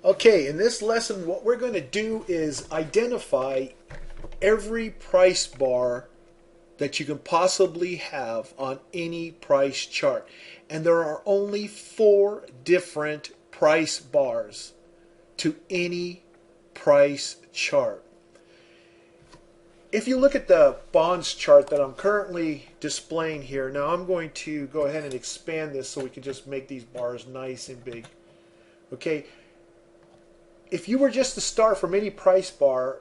Okay, in this lesson, what we're going to do is identify every price bar that you can possibly have on any price chart. And there are only 4 different price bars to any price chart. If you look at the bonds chart that I'm currently displaying here, now I'm going to go ahead and expand this so we can just make these bars nice and big. Okay, if you were just to start from any price bar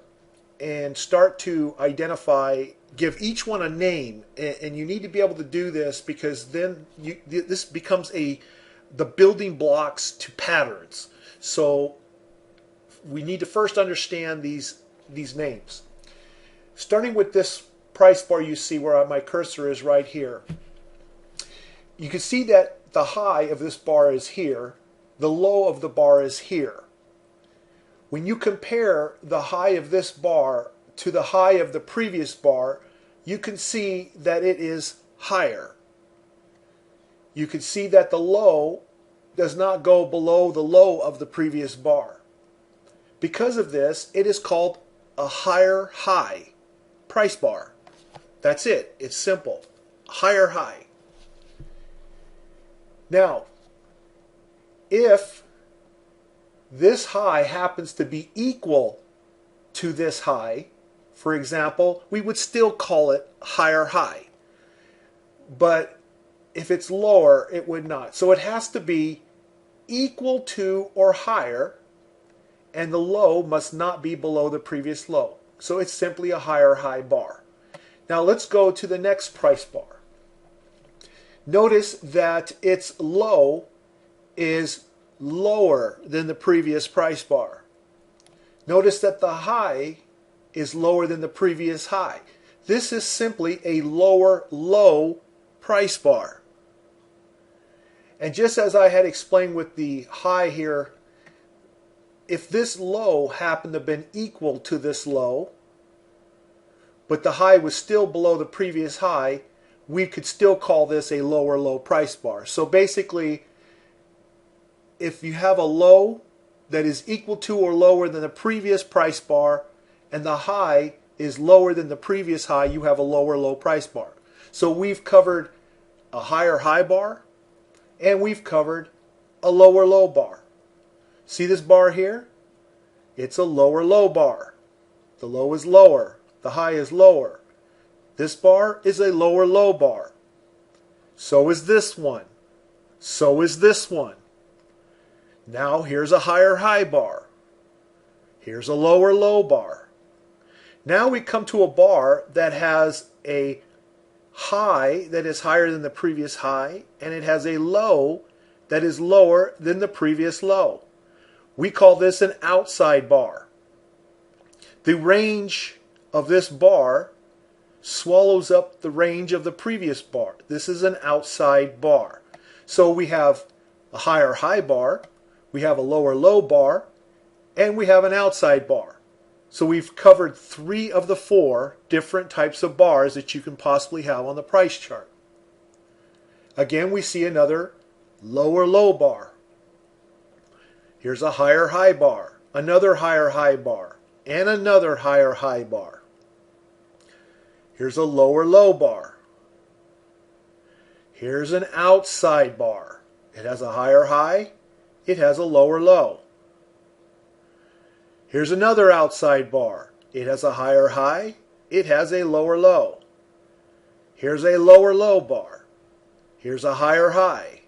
and start to identify, give each one a name, and you need to be able to do this because then this becomes the building blocks to patterns. So we need to first understand these names. Starting with this price bar, you see where my cursor is right here. You can see that the high of this bar is here, the low of the bar is here. When you compare the high of this bar to the high of the previous bar, you can see that it is higher. You can see that the low does not go below the low of the previous bar. Because of this, it is called a higher high price bar. That's it. It's simple. Higher high. Now, if this high happens to be equal to this high, for example, we would still call it higher high. But if it's lower, it would not. So it has to be equal to or higher, and the low must not be below the previous low. So it's simply a higher high bar. Now let's go to the next price bar. Notice that its low is lower than the previous price bar. Notice that the high is lower than the previous high. This is simply a lower low price bar. And just as I had explained with the high here, if this low happened to have been equal to this low, but the high was still below the previous high, we could still call this a lower low price bar. So basically, if you have a low that is equal to or lower than the previous price bar and the high is lower than the previous high, you have a lower low price bar. So we've covered a higher high bar and we've covered a lower low bar. See this bar here? It's a lower low bar. The low is lower, the high is lower. This bar is a lower low bar. So is this one. So is this one. Now here's a higher high bar. Here's a lower low bar. Now we come to a bar that has a high that is higher than the previous high, and it has a low that is lower than the previous low. We call this an outside bar. The range of this bar swallows up the range of the previous bar. This is an outside bar. So we have a higher high bar, we have a lower low bar, and we have an outside bar. So we've covered 3 of the 4 different types of bars that you can possibly have on the price chart. Again, we see another lower low bar. Here's a higher high bar, another higher high bar, and another higher high bar. Here's a lower low bar. Here's an outside bar. It has a higher high, it has a lower low. Here's another outside bar. It has a higher high, it has a lower low. Here's a lower low bar. Here's a higher high.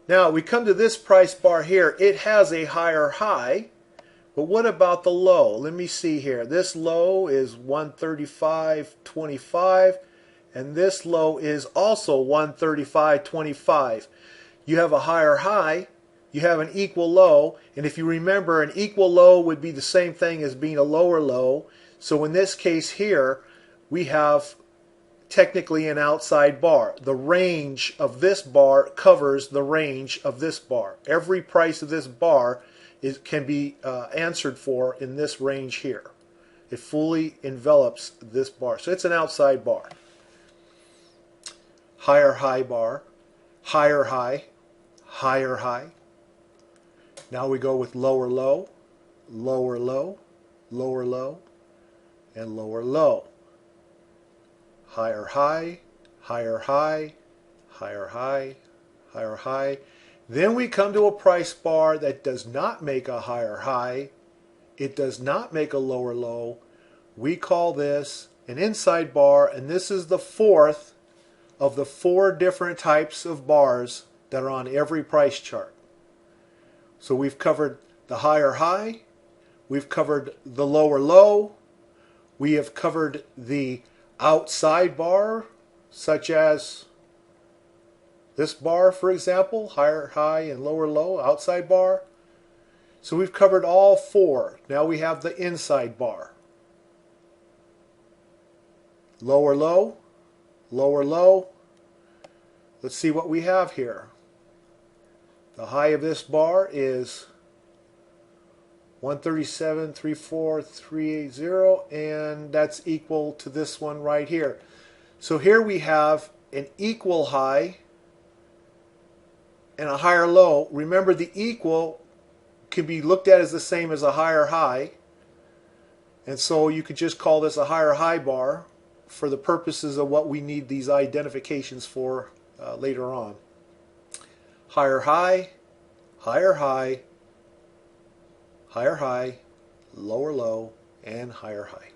Now we come to this price bar here. It has a higher high, but what about the low? Let me see here. This low is 135.25, and this low is also 135.25. You have a higher high, you have an equal low, and if you remember, an equal low would be the same thing as being a lower low. So in this case here, we have technically an outside bar. The range of this bar covers the range of this bar. Every price of this bar can be answered for in this range here. It fully envelops this bar. So it's an outside bar. Higher high bar, higher high, higher high. Now we go with lower low, lower low, lower low, and lower low. Higher high, higher high, higher high, higher high. Then we come to a price bar that does not make a higher high. It does not make a lower low. We call this an inside bar, and this is the fourth of the 4 different types of bars that are on every price chart. So we've covered the higher high, we've covered the lower low, we have covered the outside bar, such as this bar, for example, higher high and lower low, outside bar. So we've covered all 4. Now we have the inside bar. Lower low, lower low. Let's see what we have here. The high of this bar is 137.34380, and that's equal to this one right here. So here we have an equal high and a higher low. Remember, the equal can be looked at as the same as a higher high, and so you could just call this a higher high bar for the purposes of what we need these identifications for later on. Higher high, higher high, higher high, lower low, and higher high.